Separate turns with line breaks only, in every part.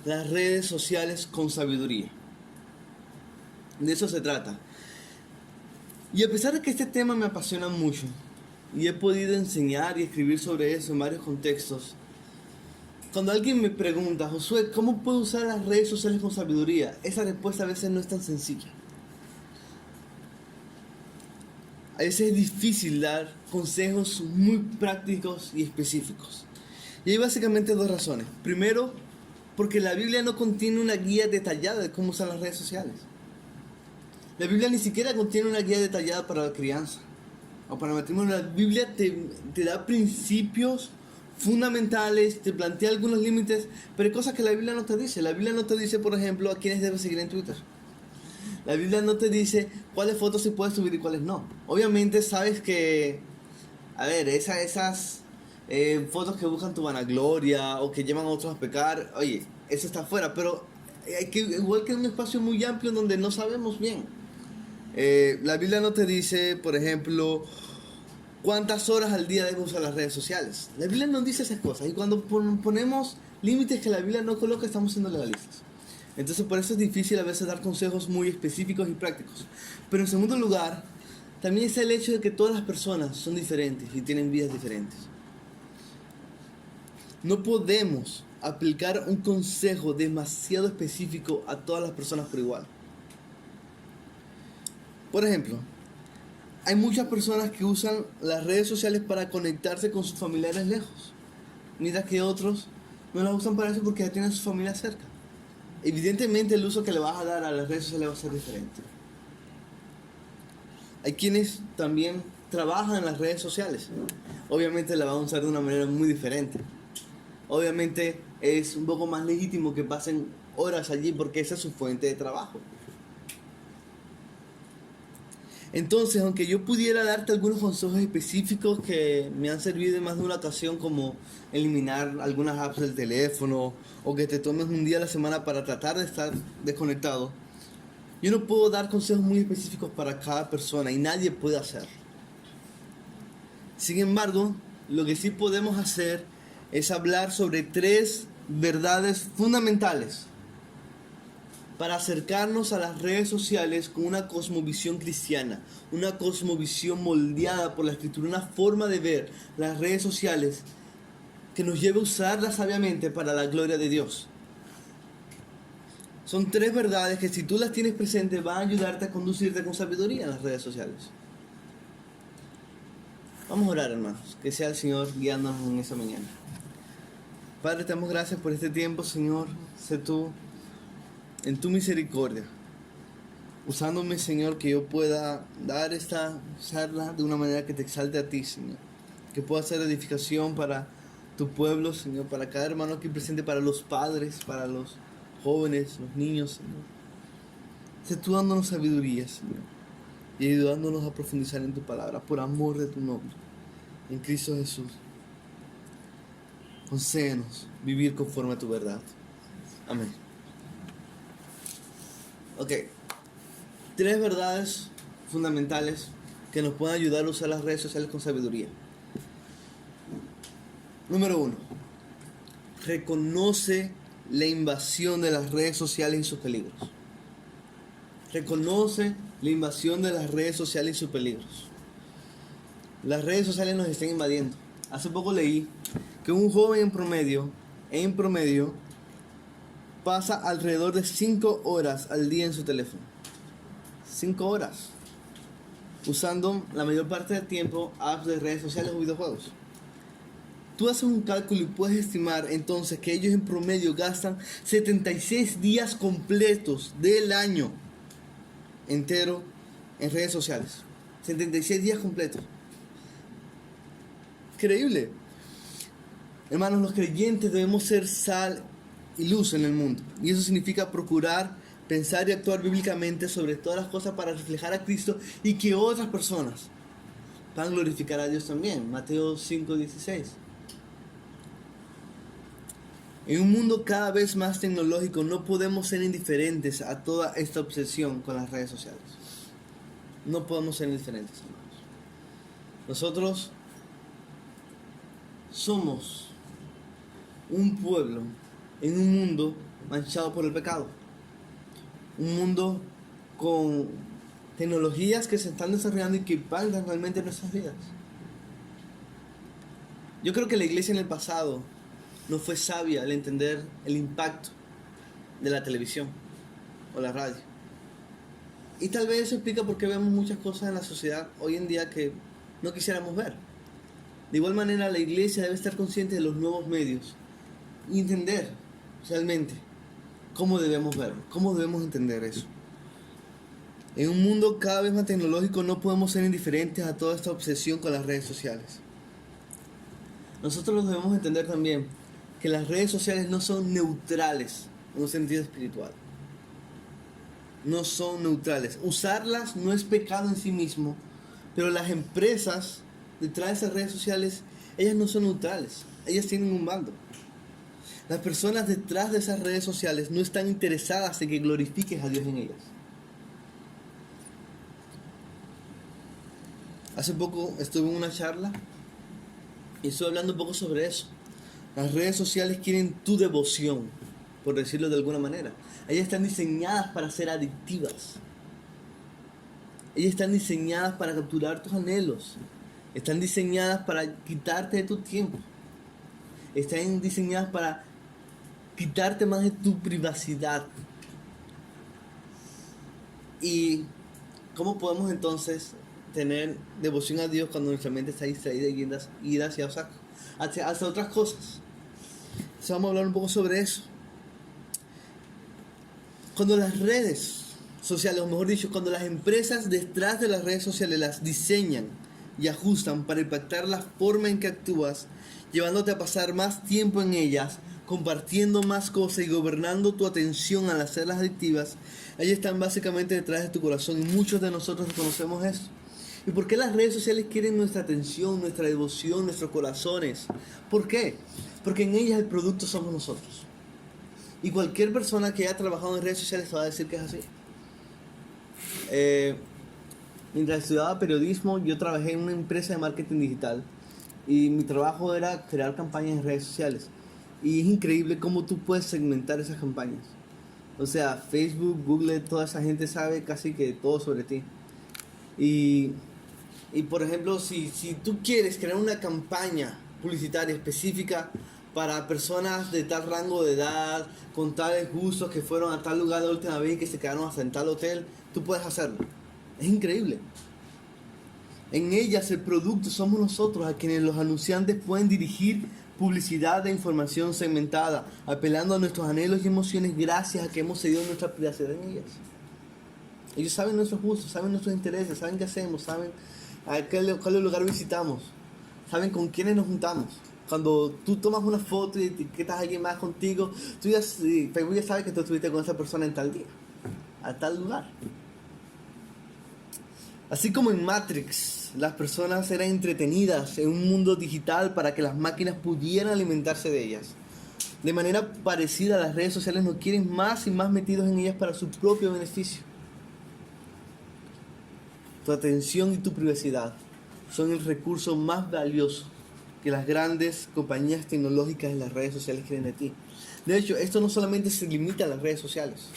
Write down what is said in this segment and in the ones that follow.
las redes sociales con sabiduría. De eso se trata. Y a pesar de que este tema me apasiona mucho, y he podido enseñar y escribir sobre eso en varios contextos, cuando alguien me pregunta, Josué, ¿cómo puedo usar las redes sociales con sabiduría? Esa respuesta a veces no es tan sencilla. A veces es difícil dar consejos muy prácticos y específicos. Y hay básicamente dos razones. Primero, porque la Biblia no contiene una guía detallada de cómo usar las redes sociales. La Biblia ni siquiera contiene una guía detallada para la crianza o para el matrimonio. La Biblia te da principios fundamentales, te plantea algunos límites, pero hay cosas que la Biblia no te dice. La Biblia no te dice, por ejemplo, a quiénes debes seguir en Twitter. La Biblia no te dice cuáles fotos se puedes subir y cuáles no. Obviamente sabes que, a ver, esas fotos que buscan tu vanagloria o que llevan a otros a pecar, oye, eso está afuera, pero hay que, igual que en un espacio muy amplio donde no sabemos bien. La Biblia no te dice, por ejemplo, cuántas horas al día debes usar las redes sociales. La Biblia no dice esas cosas. Y cuando ponemos límites que la Biblia no coloca, estamos siendo legalistas. Entonces por eso es difícil a veces dar consejos muy específicos y prácticos. Pero en segundo lugar, también está el hecho de que todas las personas son diferentes y tienen vidas diferentes. No podemos aplicar un consejo demasiado específico a todas las personas por igual. Por ejemplo, hay muchas personas que usan las redes sociales para conectarse con sus familiares lejos, mientras que otros no las usan para eso porque ya tienen a su familia cerca. Evidentemente el uso que le vas a dar a las redes sociales va a ser diferente. Hay quienes también trabajan en las redes sociales. Obviamente la van a usar de una manera muy diferente. Obviamente es un poco más legítimo que pasen horas allí porque esa es su fuente de trabajo. Entonces, aunque yo pudiera darte algunos consejos específicos que me han servido en más de una ocasión, como eliminar algunas apps del teléfono o que te tomes un día a la semana para tratar de estar desconectado, yo no puedo dar consejos muy específicos para cada persona y nadie puede hacerlo. Sin embargo, lo que sí podemos hacer es hablar sobre tres verdades fundamentales para acercarnos a las redes sociales con una cosmovisión cristiana, una cosmovisión moldeada por la escritura, una forma de ver las redes sociales que nos lleve a usarlas sabiamente para la gloria de Dios. Son tres verdades que si tú las tienes presentes van a ayudarte a conducirte con sabiduría en las redes sociales. Vamos a orar, hermanos, que sea el Señor guiándonos en esa mañana. Padre, te damos gracias por este tiempo, Señor. Sé tú en tu misericordia usándome, Señor, que yo pueda dar esta charla de una manera que te exalte a ti, Señor. Que pueda ser edificación para tu pueblo, Señor, para cada hermano aquí presente, para los padres, para los jóvenes, los niños, Señor. Sé tú dándonos sabiduría, Señor, y ayudándonos a profundizar en tu palabra, por amor de tu nombre, en Cristo Jesús. Concédenos vivir conforme a tu verdad. Amén. Ok. Tres verdades fundamentales que nos pueden ayudar a usar las redes sociales con sabiduría. Número 1. Reconoce la invasión de las redes sociales y sus peligros. Reconoce la invasión de las redes sociales y sus peligros. Las redes sociales nos están invadiendo. Hace poco leí que un joven en promedio, pasa alrededor de 5 horas al día en su teléfono. 5 horas. Usando la mayor parte del tiempo apps de redes sociales o videojuegos. Tú haces un cálculo y puedes estimar entonces que ellos en promedio gastan 76 días completos del año entero en redes sociales. 76 días completos. Increíble. Hermanos, los creyentes debemos ser sal y luz en el mundo. Y eso significa procurar pensar y actuar bíblicamente sobre todas las cosas para reflejar a Cristo y que otras personas puedan glorificar a Dios también. Mateo 5:16. En un mundo cada vez más tecnológico no podemos ser indiferentes a toda esta obsesión con las redes sociales. No podemos ser indiferentes, hermanos. Nosotros somos un pueblo en un mundo manchado por el pecado. Un mundo con tecnologías que se están desarrollando y que impactan realmente nuestras vidas. Yo creo que la iglesia en el pasado no fue sabia al entender el impacto de la televisión o la radio. Y tal vez eso explica por qué vemos muchas cosas en la sociedad hoy en día que no quisiéramos ver. De igual manera, la iglesia debe estar consciente de los nuevos medios y entender realmente cómo debemos verlo, cómo debemos entender eso. En un mundo cada vez más tecnológico no podemos ser indiferentes a toda esta obsesión con las redes sociales. Nosotros debemos entender también que las redes sociales no son neutrales en un sentido espiritual. No son neutrales. Usarlas no es pecado en sí mismo, pero las empresas detrás de esas redes sociales, ellas no son neutrales, ellas tienen un bando. Las personas detrás de esas redes sociales no están interesadas en que glorifiques a Dios en ellas. Hace poco estuve en una charla y estuve hablando un poco sobre eso. Las redes sociales quieren tu devoción, por decirlo de alguna manera. Ellas están diseñadas para ser adictivas. Ellas están diseñadas para capturar tus anhelos. Están diseñadas para quitarte de tu tiempo. Están diseñadas para quitarte más de tu privacidad. ¿Y cómo podemos entonces tener devoción a Dios cuando nuestra mente está distraída y ir hacia otras cosas? Entonces vamos a hablar un poco sobre eso. Cuando las redes sociales, o mejor dicho, cuando las empresas detrás de las redes sociales las diseñan y ajustan para impactar la forma en que actúas, llevándote a pasar más tiempo en ellas, compartiendo más cosas y gobernando tu atención al hacerlas adictivas, ellas están básicamente detrás de tu corazón y muchos de nosotros reconocemos eso. ¿Y por qué las redes sociales quieren nuestra atención, nuestra devoción, nuestros corazones? ¿Por qué? Porque en ellas el producto somos nosotros. Y cualquier persona que haya trabajado en redes sociales te va a decir que es así. Mientras estudiaba periodismo, yo trabajé en una empresa de marketing digital. Y mi trabajo era crear campañas en redes sociales. Y es increíble cómo tú puedes segmentar esas campañas. O sea, Facebook, Google, toda esa gente sabe casi que todo sobre ti. Y por ejemplo, si tú quieres crear una campaña publicitaria específica para personas de tal rango de edad, con tales gustos, que fueron a tal lugar la última vez y que se quedaron hasta en tal hotel, tú puedes hacerlo. Es increíble. En ellas el producto somos nosotros, a quienes los anunciantes pueden dirigir publicidad de información segmentada, apelando a nuestros anhelos y emociones gracias a que hemos cedido nuestra privacidad en ellas. Ellos saben nuestros gustos, saben nuestros intereses, saben qué hacemos, saben a cuál lugar visitamos, saben con quiénes nos juntamos. Cuando tú tomas una foto y etiquetas a alguien más contigo, Facebook ya sabe que tú estuviste con esa persona en tal día, a tal lugar. Así como en Matrix, las personas eran entretenidas en un mundo digital para que las máquinas pudieran alimentarse de ellas. De manera parecida, las redes sociales nos quieren más y más metidos en ellas para su propio beneficio. Tu atención y tu privacidad son el recurso más valioso que las grandes compañías tecnológicas en las redes sociales quieren de ti. De hecho, esto no solamente se limita a las redes sociales.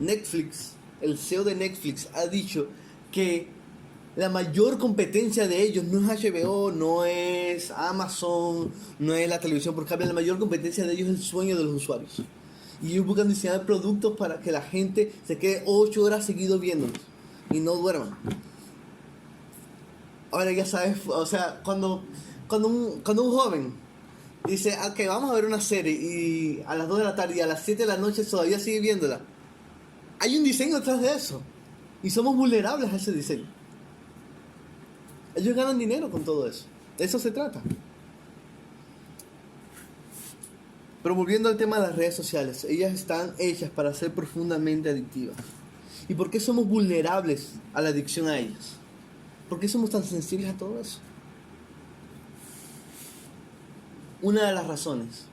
Netflix, el CEO de Netflix, ha dicho que la mayor competencia de ellos no es HBO, no es Amazon, no es la televisión por cable. La mayor competencia de ellos es el sueño de los usuarios. Y ellos buscan diseñar productos para que la gente se quede 8 horas seguidos viéndolos y no duerman. Ahora ya sabes, o sea, cuando un joven dice, ok, vamos a ver una serie y a las 2 de la tarde y a las 7 de la noche todavía sigue viéndola, hay un diseño detrás de eso y somos vulnerables a ese diseño. Ellos ganan dinero con todo eso, de eso se trata. Pero volviendo al tema de las redes sociales, ellas están hechas para ser profundamente adictivas. ¿Y por qué somos vulnerables a la adicción a ellas? ¿Por qué somos tan sensibles a todo eso? Una de las razones,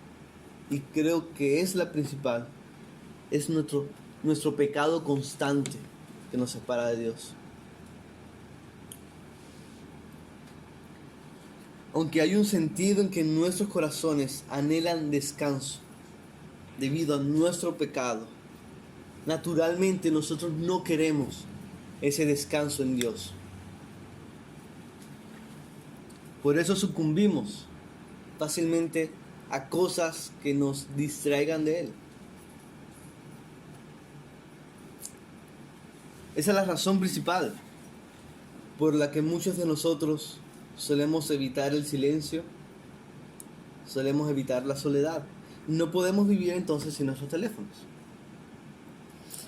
y creo que es la principal, es nuestro pecado constante que nos separa de Dios. Aunque hay un sentido en que nuestros corazones anhelan descanso, debido a nuestro pecado, naturalmente nosotros no queremos ese descanso en Dios. Por eso sucumbimos fácilmente a cosas que nos distraigan de Él. Esa es la razón principal por la que muchos de nosotros solemos evitar el silencio, solemos evitar la soledad. No podemos vivir entonces sin nuestros teléfonos.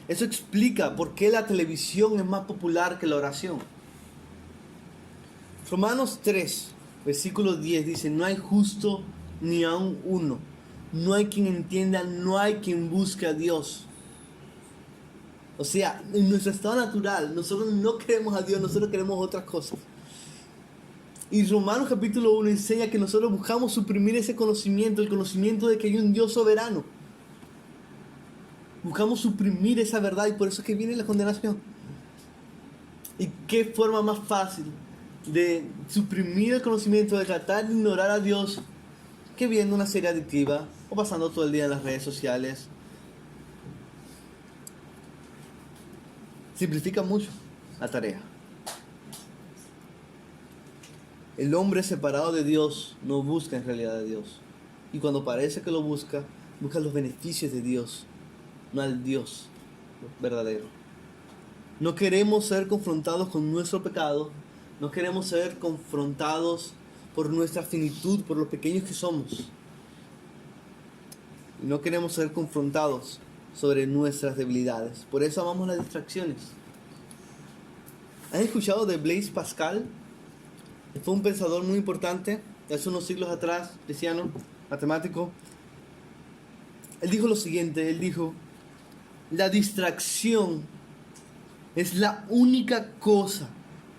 Eso explica por qué la televisión es más popular que la oración. Romanos 3, versículo 10 dice: no hay justo ni aun uno, no hay quien entienda, no hay quien busque a Dios. O sea, en nuestro estado natural, nosotros no queremos a Dios, nosotros queremos otras cosas. Y Romanos capítulo 1 enseña que nosotros buscamos suprimir ese conocimiento, el conocimiento de que hay un Dios soberano. Buscamos suprimir esa verdad y por eso es que viene la condenación. ¿Y qué forma más fácil de suprimir el conocimiento, de tratar de ignorar a Dios, que viendo una serie adictiva o pasando todo el día en las redes sociales? Simplifica mucho la tarea. El hombre separado de Dios no busca en realidad a Dios. Y cuando parece que lo busca, busca los beneficios de Dios, no al Dios verdadero. No queremos ser confrontados con nuestro pecado, no queremos ser confrontados por nuestra finitud, por lo pequeños que somos. Y no queremos ser confrontados sobre nuestras debilidades. Por eso amamos las distracciones. ¿Han escuchado de Blaise Pascal? Fue un pensador muy importante de hace unos siglos atrás, cristiano, matemático. Él dijo lo siguiente, él dijo: la distracción es la única cosa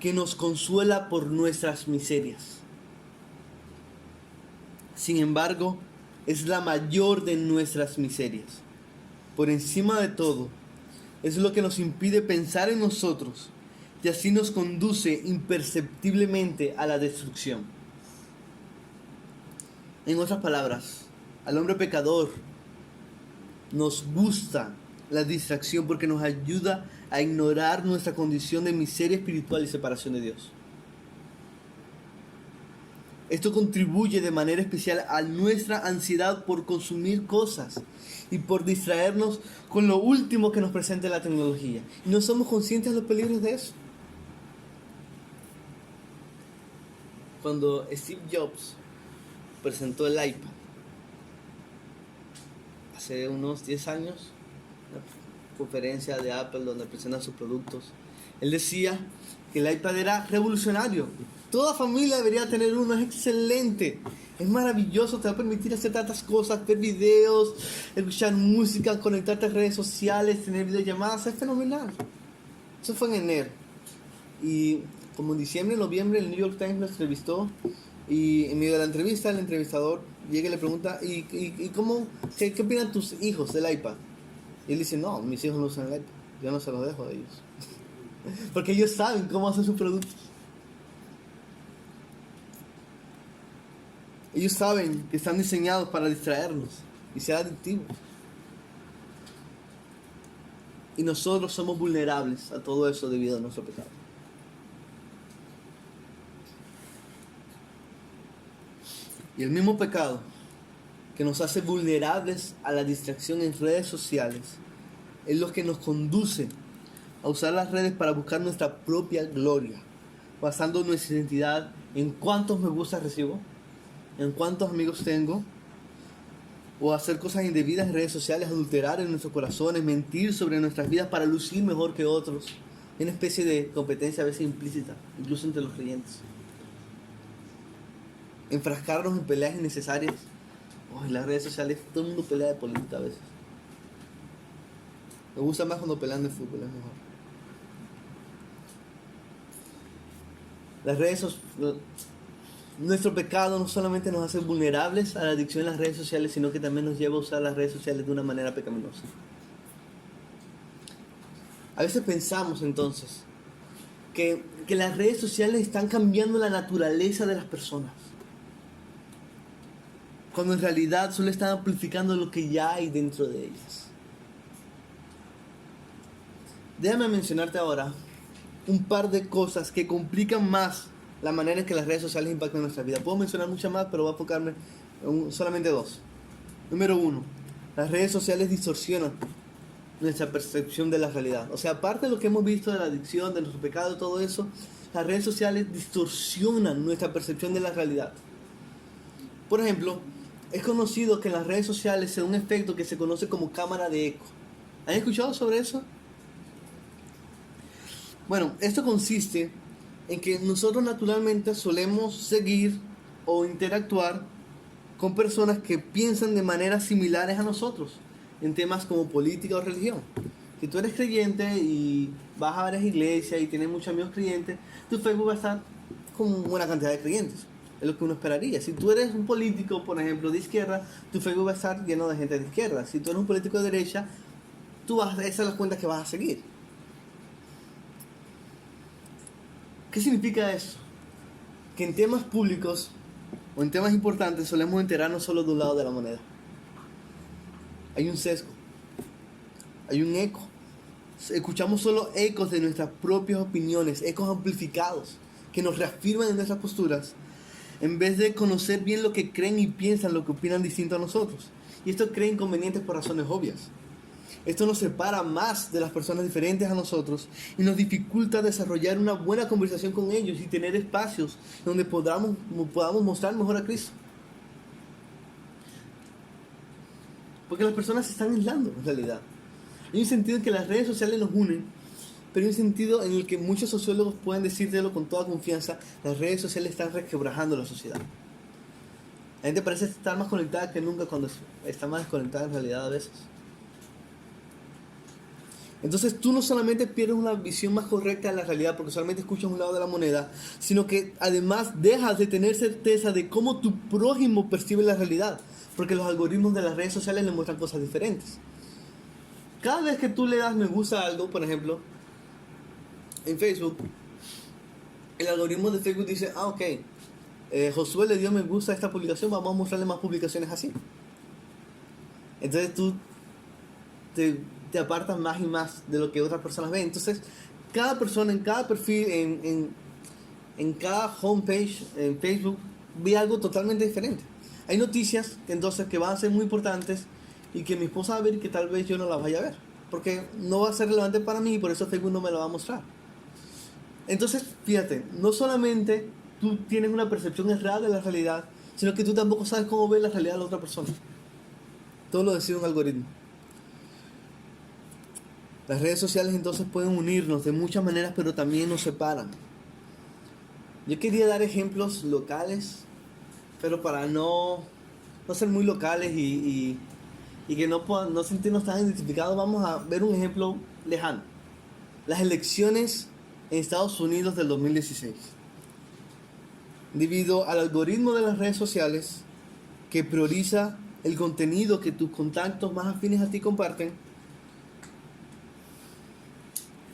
que nos consuela por nuestras miserias. Sin embargo, es la mayor de nuestras miserias. Por encima de todo, es lo que nos impide pensar en nosotros y así nos conduce imperceptiblemente a la destrucción. En otras palabras, al hombre pecador nos gusta la distracción porque nos ayuda a ignorar nuestra condición de miseria espiritual y separación de Dios. Esto contribuye de manera especial a nuestra ansiedad por consumir cosas y por distraernos con lo último que nos presenta la tecnología. Y no somos conscientes de los peligros de eso. Cuando Steve Jobs presentó el iPad hace unos 10 años, una conferencia de Apple donde presentan sus productos, él decía que el iPad era revolucionario. Toda familia debería tener uno, es excelente, es maravilloso, te va a permitir hacer tantas cosas, ver videos, escuchar música, conectarte a redes sociales, tener videollamadas, es fenomenal. Eso fue en enero. Y como en diciembre, noviembre, el New York Times lo entrevistó y en medio de la entrevista, el entrevistador llega y le pregunta: ¿y qué opinan tus hijos del iPad? Y él dice: no, mis hijos no usan el iPad, yo no se los dejo a ellos. Porque ellos saben cómo hacer sus productos. Ellos saben que están diseñados para distraernos y ser adictivos. Y nosotros somos vulnerables a todo eso debido a nuestro pecado. Y el mismo pecado que nos hace vulnerables a la distracción en redes sociales es lo que nos conduce a usar las redes para buscar nuestra propia gloria, basando nuestra identidad en cuántos me gusta recibo, en cuántos amigos tengo, o hacer cosas indebidas en redes sociales, adulterar en nuestros corazones, mentir sobre nuestras vidas para lucir mejor que otros. Es una especie de competencia a veces implícita, incluso entre los creyentes. Enfrascarnos en peleas innecesarias. En las redes sociales todo el mundo pelea de política a veces. Me gusta más cuando pelean de fútbol, es mejor. Las redes sociales, nuestro pecado no solamente nos hace vulnerables a la adicción en las redes sociales, sino que también nos lleva a usar las redes sociales de una manera pecaminosa. A veces pensamos entonces que las redes sociales están cambiando la naturaleza de las personas. cuando en realidad solo están amplificando lo que ya hay dentro de ellas. Déjame mencionarte ahora un par de cosas que complican más la manera en que las redes sociales impactan nuestra vida. Puedo mencionar muchas más, pero voy a enfocarme en solamente dos. Número uno, las redes sociales distorsionan nuestra percepción de la realidad. O sea, aparte de lo que hemos visto de la adicción, de nuestro pecado, todo eso, las redes sociales distorsionan nuestra percepción de la realidad. Por ejemplo, es conocido que en las redes sociales se da un efecto que se conoce como cámara de eco. ¿Han escuchado sobre eso? Bueno, esto consiste en que nosotros naturalmente solemos seguir o interactuar con personas que piensan de maneras similares a nosotros en temas como política o religión. Si tú eres creyente y vas a varias iglesias y tienes muchos amigos creyentes, tu Facebook va a estar con una cantidad de creyentes. Es lo que uno esperaría. Si tú eres un político, por ejemplo, de izquierda, tu Facebook va a estar lleno de gente de izquierda. Si tú eres un político de derecha, esas son las cuentas que vas a seguir. ¿Qué significa eso? Que en temas públicos o en temas importantes solemos enterarnos solo de un lado de la moneda. Hay un sesgo, hay un eco. Escuchamos solo ecos de nuestras propias opiniones, ecos amplificados que nos reafirman en nuestras posturas, en vez de conocer bien lo que creen y piensan, lo que opinan distinto a nosotros. Y esto crea inconvenientes por razones obvias. Esto nos separa más de las personas diferentes a nosotros y nos dificulta desarrollar una buena conversación con ellos y tener espacios donde podamos mostrar mejor a Cristo. Porque las personas se están aislando en realidad. Hay un sentido en que las redes sociales nos unen, pero hay un sentido en el que muchos sociólogos pueden decírtelo con toda confianza: las redes sociales están resquebrajando la sociedad. La gente parece estar más conectada que nunca cuando está más desconectada en realidad a veces. Entonces tú no solamente pierdes una visión más correcta de la realidad porque solamente escuchas un lado de la moneda, sino que además dejas de tener certeza de cómo tu prójimo percibe la realidad, porque los algoritmos de las redes sociales le muestran cosas diferentes. Cada vez que tú le das me gusta a algo, por ejemplo, en Facebook, el algoritmo de Facebook dice: ok, Josué le dio me gusta a esta publicación, vamos a mostrarle más publicaciones así. Entonces tú te apartas más y más de lo que otras personas ven. Entonces, cada persona en cada perfil, en cada homepage en Facebook, ve algo totalmente diferente. Hay noticias entonces que van a ser muy importantes y que mi esposa va a ver y que tal vez yo no las vaya a ver, porque no va a ser relevante para mí y por eso Facebook no me lo va a mostrar. Entonces, fíjate, no solamente tú tienes una percepción errada de la realidad, sino que tú tampoco sabes cómo ve la realidad de la otra persona. Todo lo decide un algoritmo. Las redes sociales entonces pueden unirnos de muchas maneras, pero también nos separan. Yo quería dar ejemplos locales, pero para no ser muy locales y que no sentirnos tan identificados, vamos a ver un ejemplo lejano. Las elecciones en Estados Unidos del 2016. Debido al algoritmo de las redes sociales que prioriza el contenido que tus contactos más afines a ti comparten,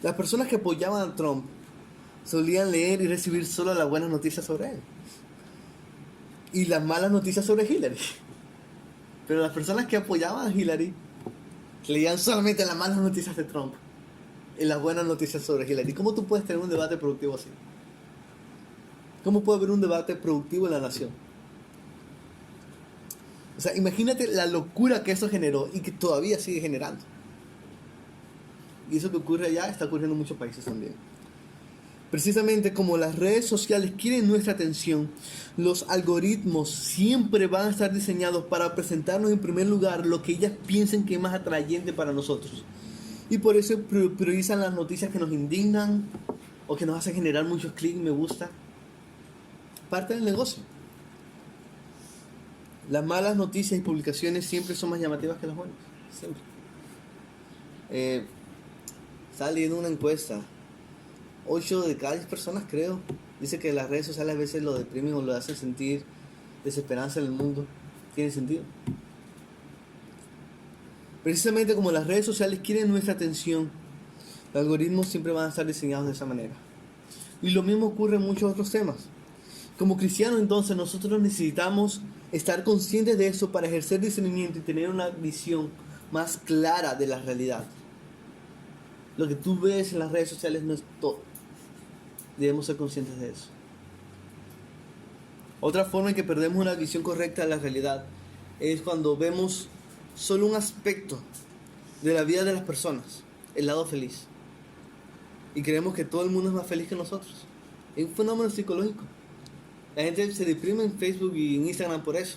las personas que apoyaban a Trump solían leer y recibir solo las buenas noticias sobre él y las malas noticias sobre Hillary. Pero las personas que apoyaban a Hillary leían solamente las malas noticias de Trump y las buenas noticias sobre Hillary. ¿Cómo tú puedes tener un debate productivo así? ¿Cómo puede haber un debate productivo en la nación? O sea, imagínate la locura que eso generó y que todavía sigue generando. Y eso que ocurre allá está ocurriendo en muchos países también. Precisamente como las redes sociales quieren nuestra atención, los algoritmos siempre van a estar diseñados para presentarnos en primer lugar lo que ellas piensen que es más atrayente para nosotros. Y por eso priorizan las noticias que nos indignan o que nos hacen generar muchos clics, me gusta. Parte del negocio. Las malas noticias y publicaciones siempre son más llamativas que las buenas. Siempre. Estaba leyendo una encuesta. 8 de cada 10 personas, creo, dice que las redes sociales a veces lo deprimen o lo hacen sentir desesperanza en el mundo. ¿Tiene sentido? Precisamente como las redes sociales quieren nuestra atención, los algoritmos siempre van a estar diseñados de esa manera. Y lo mismo ocurre en muchos otros temas. Como cristianos, entonces, nosotros necesitamos estar conscientes de eso para ejercer discernimiento y tener una visión más clara de la realidad. Lo que tú ves en las redes sociales no es todo. Debemos ser conscientes de eso. Otra forma en que perdemos una visión correcta de la realidad es cuando vemos solo un aspecto de la vida de las personas, el lado feliz. Y creemos que todo el mundo es más feliz que nosotros. Es un fenómeno psicológico. La gente se deprime en Facebook y en Instagram por eso.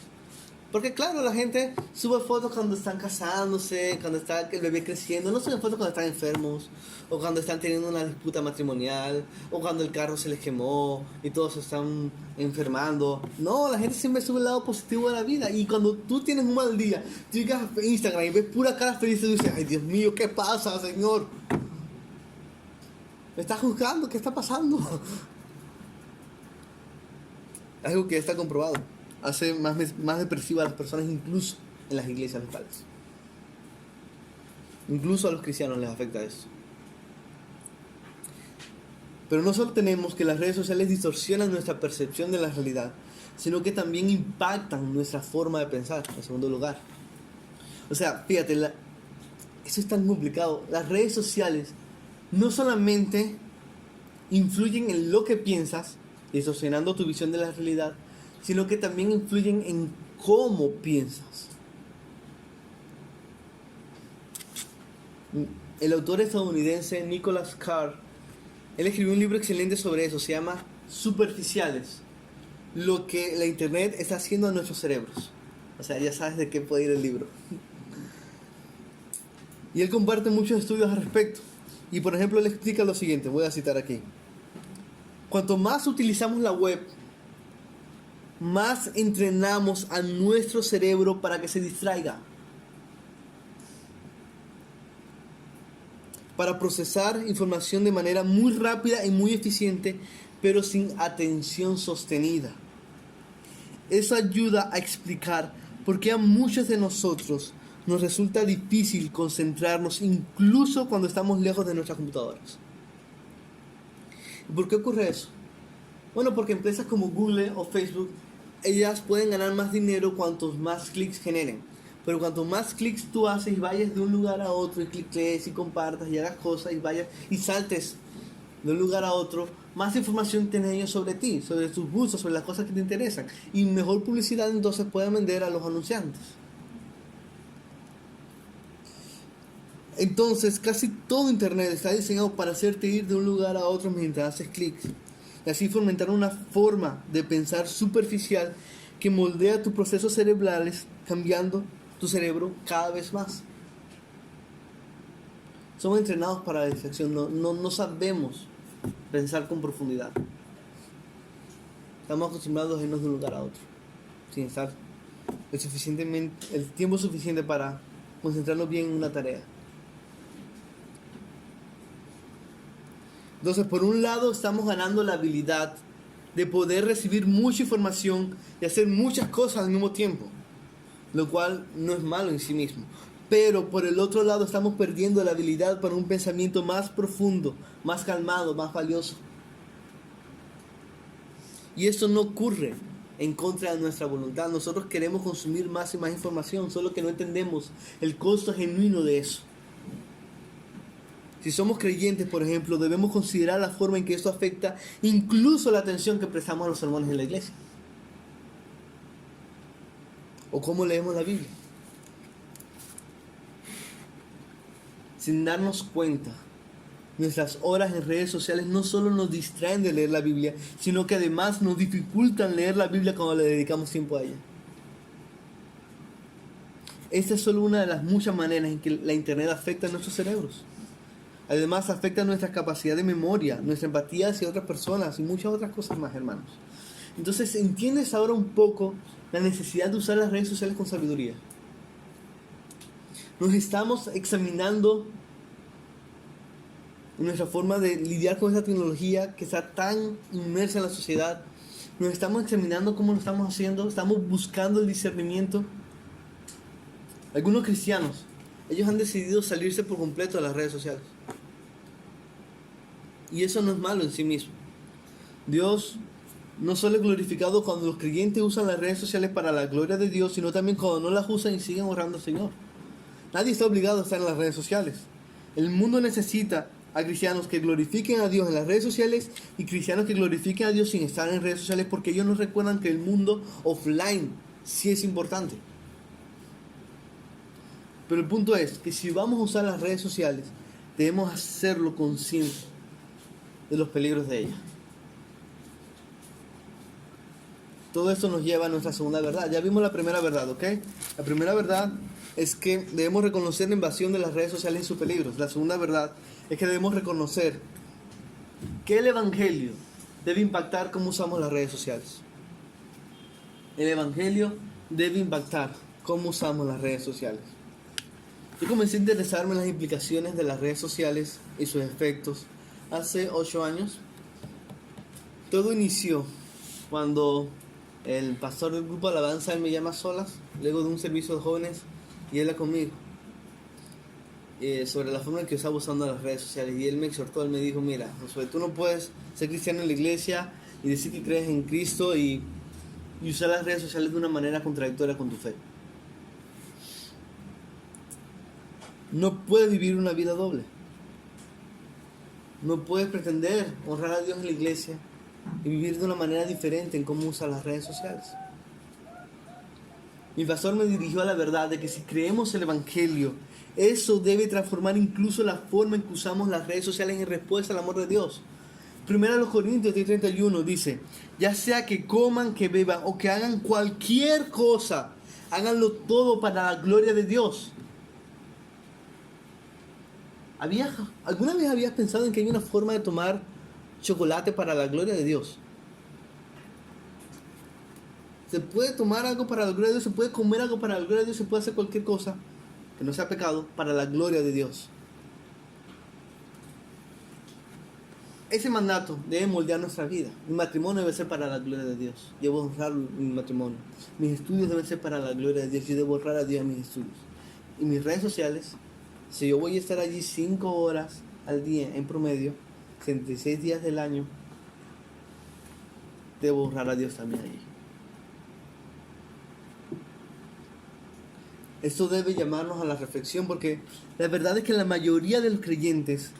Porque claro, la gente sube fotos cuando están casándose, cuando está el bebé creciendo. No suben fotos cuando están enfermos, o cuando están teniendo una disputa matrimonial, o cuando el carro se les quemó y todos se están enfermando. No, la gente siempre sube el lado positivo de la vida. Y cuando tú tienes un mal día, tú llegas a Instagram y ves pura cara feliz y dices, ay Dios mío, ¿qué pasa, Señor? ¿Me estás juzgando? ¿Qué está pasando? Algo que ya está comprobado. Hace más depresiva a las personas, incluso en las iglesias locales. Incluso a los cristianos les afecta eso. Pero no solo tenemos que las redes sociales distorsionan nuestra percepción de la realidad, sino que también impactan nuestra forma de pensar, en segundo lugar. O sea, fíjate, eso es tan complicado. Las redes sociales no solamente influyen en lo que piensas, distorsionando tu visión de la realidad, sino que también influyen en cómo piensas. El autor estadounidense Nicholas Carr, él escribió un libro excelente sobre eso, se llama Superficiales, lo que la internet está haciendo a nuestros cerebros. O sea, ya sabes de qué puede ir el libro. Y él comparte muchos estudios al respecto. Y por ejemplo, él explica lo siguiente, voy a citar aquí. Cuanto más utilizamos la web, más entrenamos a nuestro cerebro para que se distraiga, para procesar información de manera muy rápida y muy eficiente, pero sin atención sostenida. Eso ayuda a explicar por qué a muchos de nosotros nos resulta difícil concentrarnos incluso cuando estamos lejos de nuestras computadoras. ¿Y por qué ocurre eso? Bueno, porque empresas como Google o Facebook, ellas pueden ganar más dinero cuantos más clics generen. Pero cuanto más clics tú haces y vayas de un lugar a otro y cliques y compartas y hagas cosas y vayas y saltes de un lugar a otro, más información tienen ellos sobre ti, sobre tus gustos, sobre las cosas que te interesan. Y mejor publicidad entonces pueden vender a los anunciantes. Entonces casi todo internet está diseñado para hacerte ir de un lugar a otro mientras haces clics. Y así fomentar una forma de pensar superficial que moldea tus procesos cerebrales, cambiando tu cerebro cada vez más. Somos entrenados para la distracción, no sabemos pensar con profundidad. Estamos acostumbrados a irnos de un lugar a otro, sin estar el tiempo suficiente para concentrarnos bien en una tarea. Entonces, por un lado, estamos ganando la habilidad de poder recibir mucha información y hacer muchas cosas al mismo tiempo, lo cual no es malo en sí mismo. Pero por el otro lado, estamos perdiendo la habilidad para un pensamiento más profundo, más calmado, más valioso. Y esto no ocurre en contra de nuestra voluntad. Nosotros queremos consumir más y más información, solo que no entendemos el costo genuino de eso. Si somos creyentes, por ejemplo, debemos considerar la forma en que esto afecta incluso la atención que prestamos a los sermones en la iglesia. O cómo leemos la Biblia. Sin darnos cuenta, nuestras horas en redes sociales no solo nos distraen de leer la Biblia, sino que además nos dificultan leer la Biblia cuando le dedicamos tiempo a ella. Esta es solo una de las muchas maneras en que la internet afecta a nuestros cerebros. Además afecta nuestra capacidad de memoria, nuestra empatía hacia otras personas y muchas otras cosas más, hermanos. Entonces, ¿entiendes ahora un poco la necesidad de usar las redes sociales con sabiduría? Nos estamos examinando nuestra forma de lidiar con esa tecnología que está tan inmersa en la sociedad. Nos estamos examinando cómo lo estamos haciendo, estamos buscando el discernimiento. Algunos cristianos, ellos han decidido salirse por completo de las redes sociales. Y eso no es malo en sí mismo. Dios no solo es glorificado cuando los creyentes usan las redes sociales para la gloria de Dios, sino también cuando no las usan y siguen honrando al Señor. Nadie está obligado a estar en las redes sociales. El mundo necesita a cristianos que glorifiquen a Dios en las redes sociales y cristianos que glorifiquen a Dios sin estar en redes sociales, porque ellos nos recuerdan que el mundo offline sí es importante. Pero el punto es que si vamos a usar las redes sociales, debemos hacerlo conscientes de los peligros de ellas. Todo esto nos lleva a nuestra segunda verdad. Ya vimos la primera verdad, ¿ok? La primera verdad es que debemos reconocer la invasión de las redes sociales y sus peligros. La segunda verdad es que debemos reconocer que el Evangelio debe impactar cómo usamos las redes sociales. El Evangelio debe impactar cómo usamos las redes sociales. Yo comencé a interesarme en las implicaciones de las redes sociales y sus efectos hace 8 años. Todo inició cuando el pastor del grupo Alabanza, él me llama a solas, luego de un servicio de jóvenes, y él conmigo, sobre la forma en que estaba usando las redes sociales. Y él me exhortó, él me dijo: mira, Josué, tú no puedes ser cristiano en la iglesia y decir que crees en Cristo y usar las redes sociales de una manera contradictoria con tu fe. No puedes vivir una vida doble. No puedes pretender honrar a Dios en la iglesia y vivir de una manera diferente en cómo usas las redes sociales. Mi pastor me dirigió a la verdad de que si creemos el Evangelio, eso debe transformar incluso la forma en que usamos las redes sociales en respuesta al amor de Dios. Primero los Corintios 10:31 dice: ya sea que coman, que beban o que hagan cualquier cosa, háganlo todo para la gloria de Dios. ¿Alguna vez habías pensado en que hay una forma de tomar chocolate para la gloria de Dios? Se puede tomar algo para la gloria de Dios, se puede comer algo para la gloria de Dios, se puede hacer cualquier cosa que no sea pecado para la gloria de Dios. Ese mandato debe moldear nuestra vida. Mi matrimonio debe ser para la gloria de Dios. Yo debo honrar mi matrimonio. Mis estudios deben ser para la gloria de Dios. Yo debo honrar a Dios en mis estudios. Y mis redes sociales, si yo voy a estar allí 5 horas al día en promedio, 36 días del año, debo honrar a Dios también allí. Esto debe llamarnos a la reflexión, porque la verdad es que la mayoría de los creyentes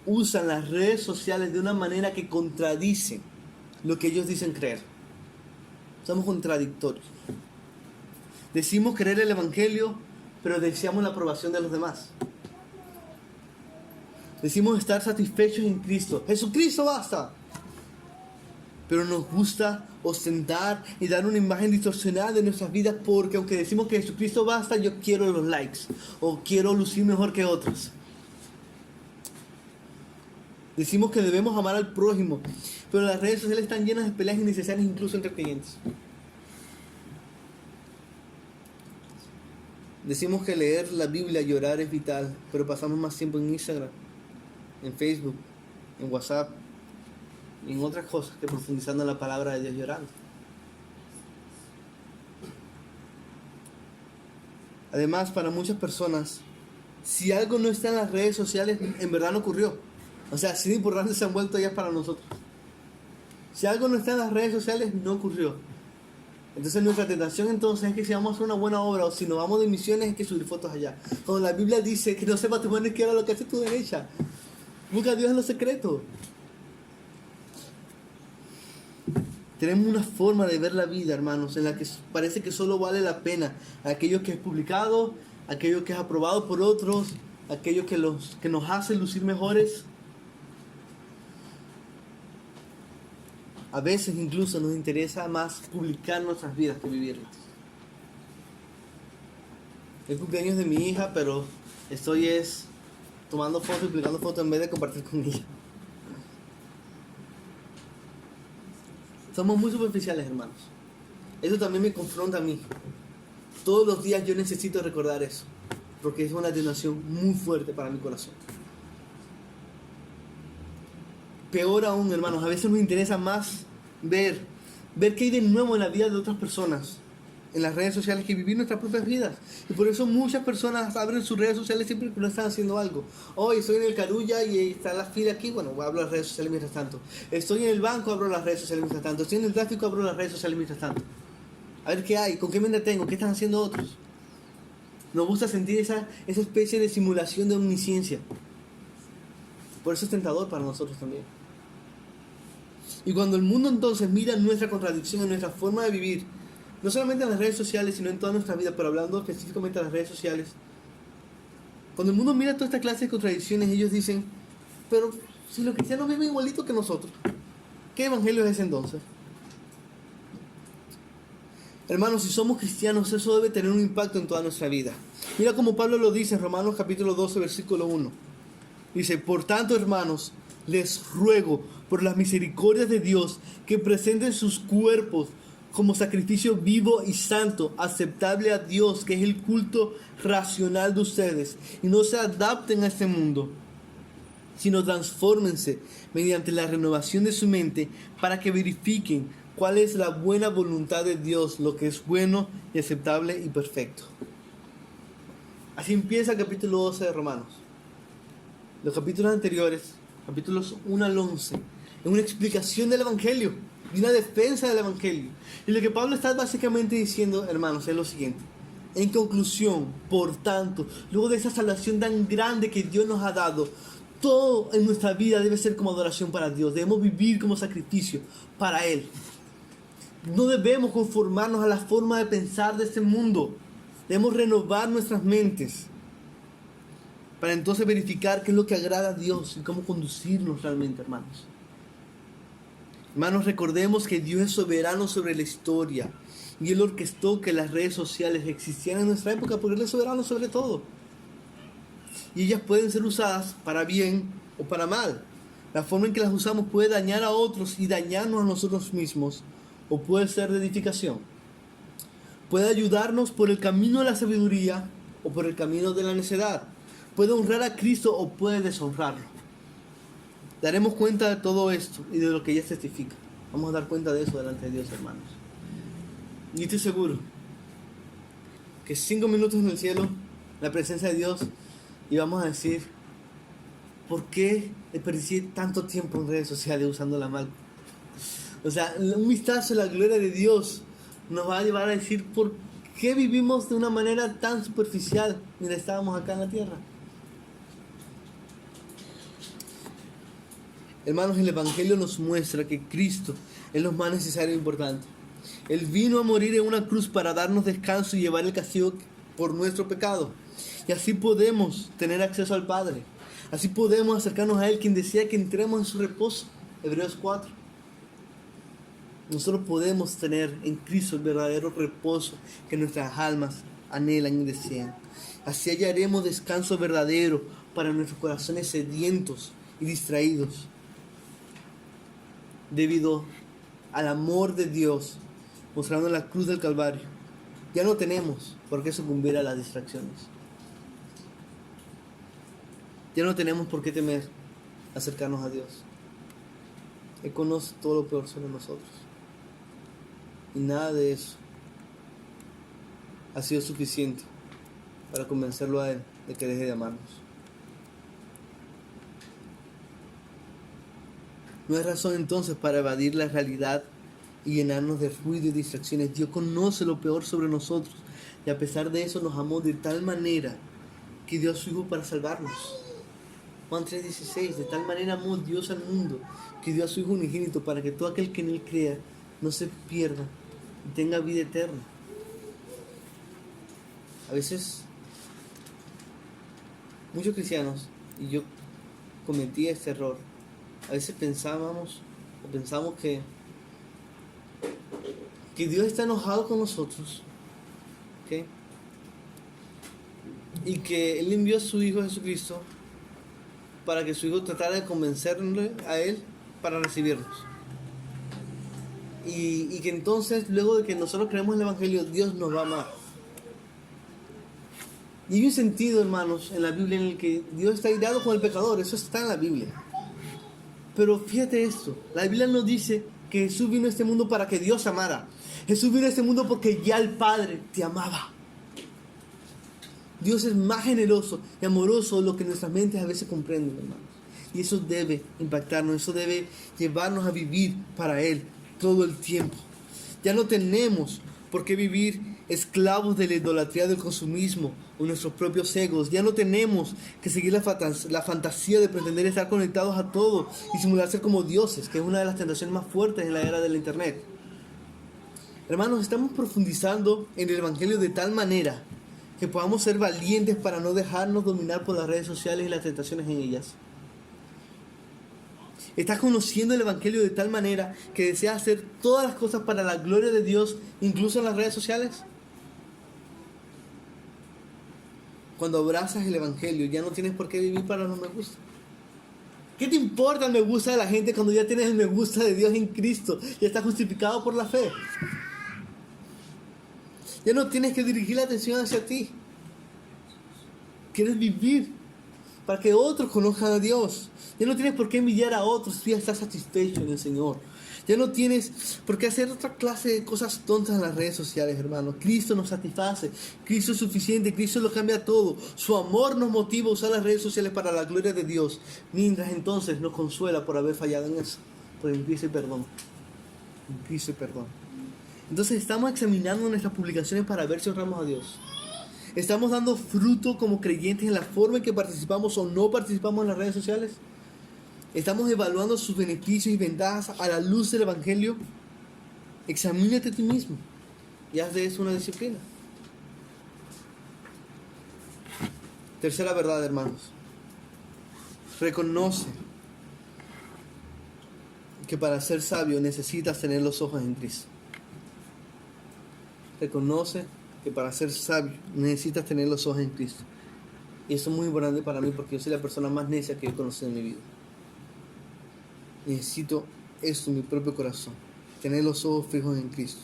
usan las redes sociales de una manera que contradice lo que ellos dicen creer. Somos contradictorios. Decimos creer el Evangelio, pero deseamos la aprobación de los demás. Decimos estar satisfechos en Cristo. ¡Jesucristo basta! Pero nos gusta ostentar y dar una imagen distorsionada de nuestras vidas, porque aunque decimos que Jesucristo basta, yo quiero los likes o quiero lucir mejor que otros. Decimos que debemos amar al prójimo, pero las redes sociales están llenas de peleas innecesarias, incluso entre creyentes. Decimos que leer la Biblia y orar es vital, pero pasamos más tiempo en Instagram, en Facebook, en WhatsApp y en otras cosas que profundizando en la palabra de Dios y orando. Además, para muchas personas, si algo no está en las redes sociales, en verdad no ocurrió. O sea, así de importante se han vuelto ya para nosotros. Si algo no está en las redes sociales, no ocurrió. Entonces nuestra tentación entonces es que si vamos a hacer una buena obra o si nos vamos de misiones, es que subir fotos allá. Cuando la Biblia dice que no sepa tu mano izquierda lo que hace tu derecha. Busca a Dios en lo secreto. Tenemos una forma de ver la vida, hermanos, en la que parece que solo vale la pena aquello que es publicado, aquello que es aprobado por otros, aquello que nos hace lucir mejores. A veces incluso nos interesa más publicar nuestras vidas que vivirlas. El cumpleaños de mi hija, pero estoy tomando fotos y publicando fotos en vez de compartir con ella. Somos muy superficiales, hermanos. Eso también me confronta a mí. Todos los días yo necesito recordar eso, porque es una tentación muy fuerte para mi corazón. Peor aún, hermanos, a veces nos interesa más ver qué hay de nuevo en la vida de otras personas en las redes sociales que vivir nuestras propias vidas. Y por eso muchas personas abren sus redes sociales siempre que no están haciendo algo. Hoy estoy en el Carulla y está la fila aquí, bueno, abro las redes sociales mientras tanto. Estoy en el banco, abro las redes sociales mientras tanto. Estoy en el tráfico, abro las redes sociales mientras tanto. A ver qué hay, con qué me entretengo, qué están haciendo otros. Nos gusta sentir esa especie de simulación de omnisciencia. Por eso es tentador para nosotros también. Y cuando el mundo entonces mira nuestra contradicción en nuestra forma de vivir, no solamente en las redes sociales, sino en toda nuestra vida, pero hablando específicamente de las redes sociales, cuando el mundo mira toda esta clase de contradicciones, ellos dicen, pero si los cristianos viven igualito que nosotros, ¿qué evangelio es ese entonces? Hermanos, si somos cristianos, eso debe tener un impacto en toda nuestra vida. Mira como Pablo lo dice en Romanos capítulo 12, versículo 1. Dice, por tanto, hermanos, les ruego por las misericordias de Dios que presenten sus cuerpos como sacrificio vivo y santo, aceptable a Dios, que es el culto racional de ustedes, y no se adapten a este mundo, sino transfórmense mediante la renovación de su mente para que verifiquen cuál es la buena voluntad de Dios, lo que es bueno y aceptable y perfecto. Así empieza el capítulo 12 de Romanos. Los capítulos anteriores, capítulos 1 al 11, es una explicación del Evangelio y una defensa del Evangelio. Y lo que Pablo está básicamente diciendo, hermanos, es lo siguiente. En conclusión, por tanto, luego de esa salvación tan grande que Dios nos ha dado, todo en nuestra vida debe ser como adoración para Dios. Debemos vivir como sacrificio para Él. No debemos conformarnos a la forma de pensar de este mundo. Debemos renovar nuestras mentes para entonces verificar qué es lo que agrada a Dios y cómo conducirnos realmente, hermanos. Hermanos, recordemos que Dios es soberano sobre la historia y Él orquestó que las redes sociales existieran en nuestra época porque Él es soberano sobre todo. Y ellas pueden ser usadas para bien o para mal. La forma en que las usamos puede dañar a otros y dañarnos a nosotros mismos, o puede ser de edificación. Puede ayudarnos por el camino de la sabiduría o por el camino de la necedad. Puede honrar a Cristo o puede deshonrarlo. Daremos cuenta de todo esto y de lo que ella testifica. Vamos a dar cuenta de eso delante de Dios, hermanos. Y estoy seguro que 5 minutos en el cielo, la presencia de Dios, y vamos a decir, ¿por qué desperdicié tanto tiempo en redes sociales usándola mal? O sea, un vistazo a la gloria de Dios nos va a llevar a decir por qué vivimos de una manera tan superficial mientras estábamos acá en la tierra. Hermanos, el Evangelio nos muestra que Cristo es lo más necesario e importante. Él vino a morir en una cruz para darnos descanso y llevar el castigo por nuestro pecado. Y así podemos tener acceso al Padre. Así podemos acercarnos a Él, quien decía que entremos en su reposo. Hebreos 4. Nosotros podemos tener en Cristo el verdadero reposo que nuestras almas anhelan y desean. Así hallaremos descanso verdadero para nuestros corazones sedientos y distraídos, debido al amor de Dios mostrando la cruz del Calvario. Ya no tenemos por qué sucumbir a las distracciones. Ya no tenemos por qué temer acercarnos a Dios. Él conoce todo lo peor sobre nosotros. Y nada de eso ha sido suficiente para convencerlo a Él de que deje de amarnos. No hay razón entonces para evadir la realidad y llenarnos de ruido y distracciones. Dios conoce lo peor sobre nosotros y a pesar de eso nos amó de tal manera que dio a su Hijo para salvarnos. Juan 3:16, de tal manera amó Dios al mundo que dio a su Hijo unigénito para que todo aquel que en Él crea no se pierda y tenga vida eterna. A veces muchos cristianos, y yo cometía este error, a veces pensamos que Dios está enojado con nosotros, ¿okay? Y que Él envió a su Hijo Jesucristo para que su Hijo tratara de convencerle a Él para recibirnos. Y que entonces, luego de que nosotros creemos en el Evangelio, Dios nos va a amar. Y hay un sentido, hermanos, en la Biblia en el que Dios está irado con el pecador. Eso está en la Biblia. Pero fíjate esto, la Biblia nos dice que Jesús vino a este mundo para que Dios amara. Jesús vino a este mundo porque ya el Padre te amaba. Dios es más generoso y amoroso de lo que nuestras mentes a veces comprenden, hermanos. Y eso debe impactarnos, eso debe llevarnos a vivir para Él todo el tiempo. Ya no tenemos por qué vivir esclavos de la idolatría del consumismo o nuestros propios egos. Ya no tenemos que seguir la fantasía de pretender estar conectados a todo y simular ser como dioses, que es una de las tentaciones más fuertes en la era del internet. Hermanos, estamos profundizando en el Evangelio de tal manera que podamos ser valientes para no dejarnos dominar por las redes sociales y las tentaciones en ellas. Estás conociendo el Evangelio de tal manera que deseas hacer todas las cosas para la gloria de Dios, incluso en las redes sociales. Cuando abrazas el Evangelio, ya no tienes por qué vivir para los me gusta. ¿Qué te importa el me gusta de la gente cuando ya tienes el me gusta de Dios en Cristo y estás justificado por la fe? Ya no tienes que dirigir la atención hacia ti. Quieres vivir para que otros conozcan a Dios. Ya no tienes por qué envidiar a otros si ya estás satisfecho en el Señor. Ya no tienes por qué hacer otra clase de cosas tontas en las redes sociales, hermano. Cristo nos satisface. Cristo es suficiente. Cristo lo cambia todo. Su amor nos motiva a usar las redes sociales para la gloria de Dios. Mientras entonces nos consuela por haber fallado en eso. Por en Cristo y perdón. En Cristo y perdón. Entonces estamos examinando nuestras publicaciones para ver si honramos a Dios. ¿Estamos dando fruto como creyentes en la forma en que participamos o no participamos en las redes sociales? ¿Estamos evaluando sus beneficios y ventajas a la luz del Evangelio? Examínate a ti mismo y haz de eso una disciplina. Tercera verdad, hermanos. Reconoce que para ser sabio necesitas tener los ojos en Cristo. Reconoce que para ser sabio necesitas tener los ojos en Cristo. Y eso es muy importante para mí porque yo soy la persona más necia que he conocido en mi vida. Necesito esto en mi propio corazón, tener los ojos fijos en Cristo.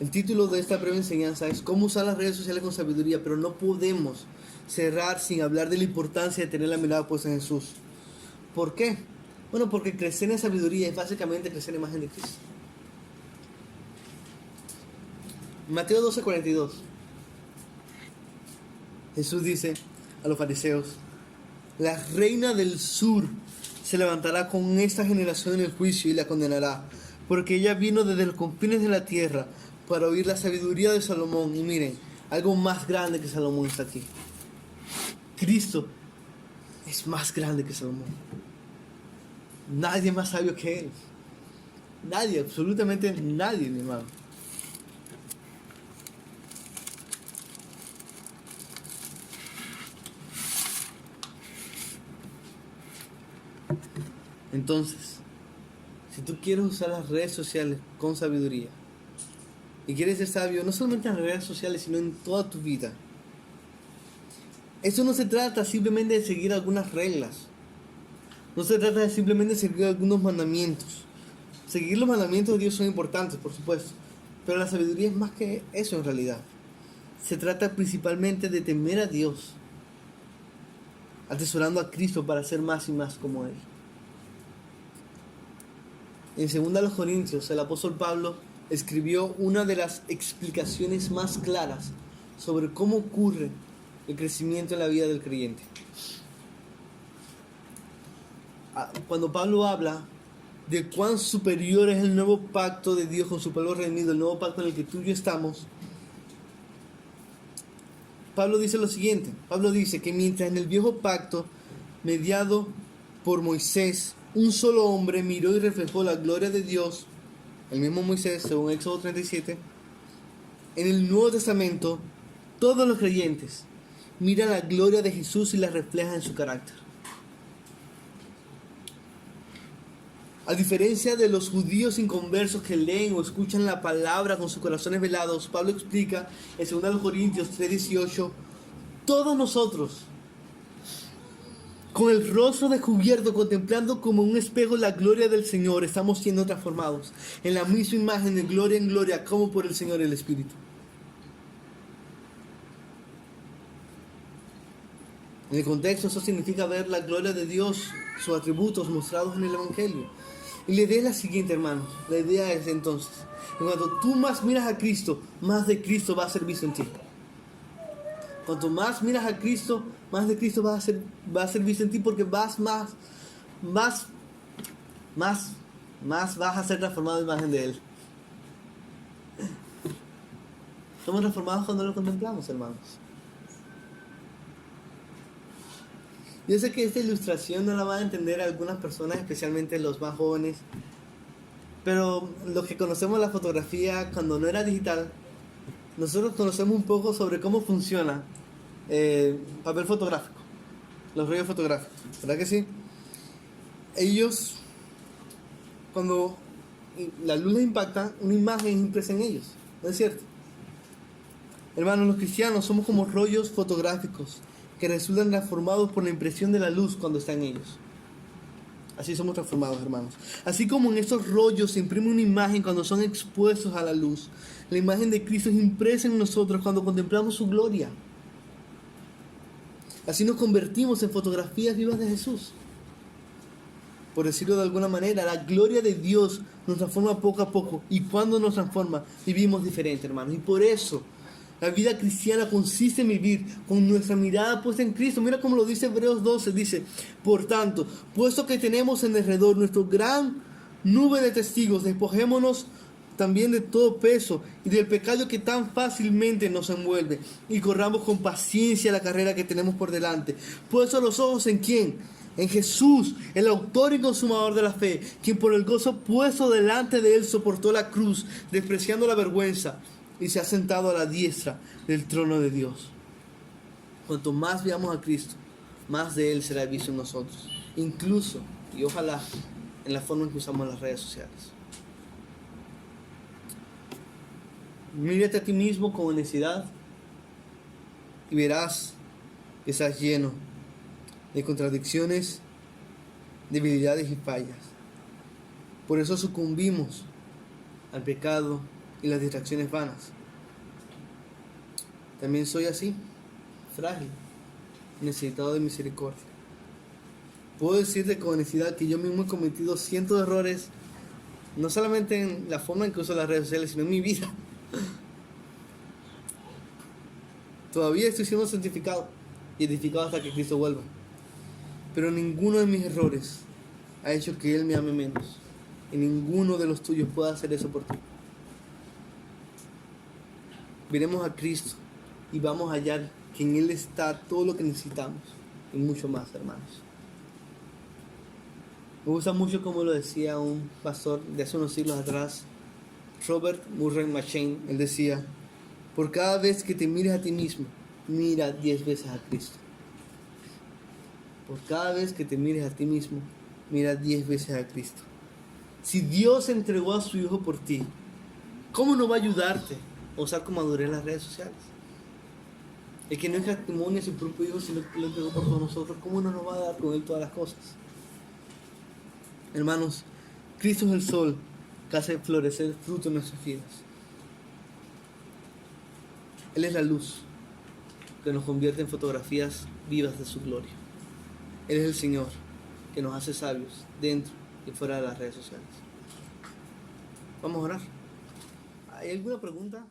El título de esta breve enseñanza es cómo usar las redes sociales con sabiduría, pero no podemos cerrar sin hablar de la importancia de tener la mirada puesta en Jesús. ¿Por qué? Bueno, porque crecer en sabiduría es básicamente crecer en imagen de Cristo. Mateo 12:42. Jesús dice a los fariseos: la reina del sur se levantará con esta generación en el juicio y la condenará, porque ella vino desde los confines de la tierra para oír la sabiduría de Salomón. Y miren, algo más grande que Salomón está aquí. Cristo es más grande que Salomón. Nadie más sabio que él. Nadie, absolutamente nadie, mi hermano. Entonces, si tú quieres usar las redes sociales con sabiduría y quieres ser sabio no solamente en las redes sociales sino en toda tu vida, eso no se trata simplemente de seguir algunas reglas, no se trata de simplemente seguir algunos mandamientos. Seguir los mandamientos de Dios son importantes, por supuesto, pero la sabiduría es más que eso en realidad. Se trata principalmente de temer a Dios, atesorando a Cristo para ser más y más como Él. En 2 Corintios, el apóstol Pablo escribió una de las explicaciones más claras sobre cómo ocurre el crecimiento en la vida del creyente. Cuando Pablo habla de cuán superior es el nuevo pacto de Dios con su pueblo redimido, el nuevo pacto en el que tú y yo estamos, Pablo dice lo siguiente. Pablo dice que mientras en el viejo pacto, mediado por Moisés, un solo hombre miró y reflejó la gloria de Dios, el mismo Moisés, según Éxodo 37, en el Nuevo Testamento, todos los creyentes miran la gloria de Jesús y la reflejan en su carácter. A diferencia de los judíos inconversos que leen o escuchan la palabra con sus corazones velados, Pablo explica en 2 Corintios 3:18, todos nosotros, con el rostro descubierto, contemplando como un espejo la gloria del Señor, estamos siendo transformados en la misma imagen de gloria en gloria, como por el Señor el Espíritu. En el contexto, eso significa ver la gloria de Dios, sus atributos mostrados en el Evangelio. Y la idea es la siguiente, hermanos. La idea es entonces, que cuando tú más miras a Cristo, más de Cristo va a ser visto en ti. Cuanto más miras a Cristo, más de Cristo va a ser visto en ti, porque vas más vas a ser transformado en imagen de Él. Somos transformados cuando lo contemplamos, hermanos. Yo sé que esta ilustración no la van a entender algunas personas, especialmente los más jóvenes, pero los que conocemos la fotografía cuando no era digital, nosotros conocemos un poco sobre cómo funciona papel fotográfico, los rollos fotográficos, ¿verdad que sí? Ellos, cuando la luz les impacta, una imagen es impresa en ellos, ¿no es cierto? Hermanos, los cristianos somos como rollos fotográficos que resultan transformados por la impresión de la luz cuando está en ellos. Así somos transformados, hermanos. Así como en estos rollos se imprime una imagen cuando son expuestos a la luz, la imagen de Cristo es impresa en nosotros cuando contemplamos su gloria. Así nos convertimos en fotografías vivas de Jesús. Por decirlo de alguna manera, la gloria de Dios nos transforma poco a poco. Y cuando nos transforma, vivimos diferente, hermanos. Y por eso, la vida cristiana consiste en vivir con nuestra mirada puesta en Cristo. Mira cómo lo dice Hebreos 12, dice: por tanto, puesto que tenemos en derredor nuestro gran nube de testigos, despojémonos también de todo peso y del pecado que tan fácilmente nos envuelve, y corramos con paciencia la carrera que tenemos por delante. Puestos los ojos ¿en quién? En Jesús, el autor y consumador de la fe, quien por el gozo puesto delante de él soportó la cruz, despreciando la vergüenza, y se ha sentado a la diestra del trono de Dios. Cuanto más veamos a Cristo, más de Él será visto en nosotros, incluso, y ojalá, en la forma en que usamos las redes sociales. Mírate a ti mismo con honestidad y verás que estás lleno de contradicciones, debilidades y fallas. Por eso sucumbimos al pecado y las distracciones vanas. También soy así, frágil, necesitado de misericordia. Puedo decirte con honestidad que yo mismo he cometido cientos de errores, no solamente en la forma en que uso las redes sociales, sino en mi vida. Todavía estoy siendo santificado y edificado hasta que Cristo vuelva. Pero ninguno de mis errores ha hecho que Él me ame menos. Y ninguno de los tuyos puede hacer eso por ti. Veremos a Cristo y vamos a hallar que en Él está todo lo que necesitamos y mucho más, hermanos. Me gusta mucho como lo decía un pastor de hace unos siglos atrás, Robert Murray M'Cheyne. Él decía: por cada vez que te mires a ti mismo, mira 10 veces a Cristo. Por cada vez que te mires a ti mismo, mira 10 veces a Cristo. Si Dios entregó a su Hijo por ti, ¿cómo no va a ayudarte a usar con madurez las redes sociales? El que no escatimó a su propio Hijo, sino que lo entregó por todos nosotros, ¿cómo no nos va a dar con Él todas las cosas? Hermanos, Cristo es el sol que hace florecer fruto en nuestras vidas. Él es la luz que nos convierte en fotografías vivas de su gloria. Él es el Señor que nos hace sabios dentro y fuera de las redes sociales. Vamos a orar. ¿Hay alguna pregunta?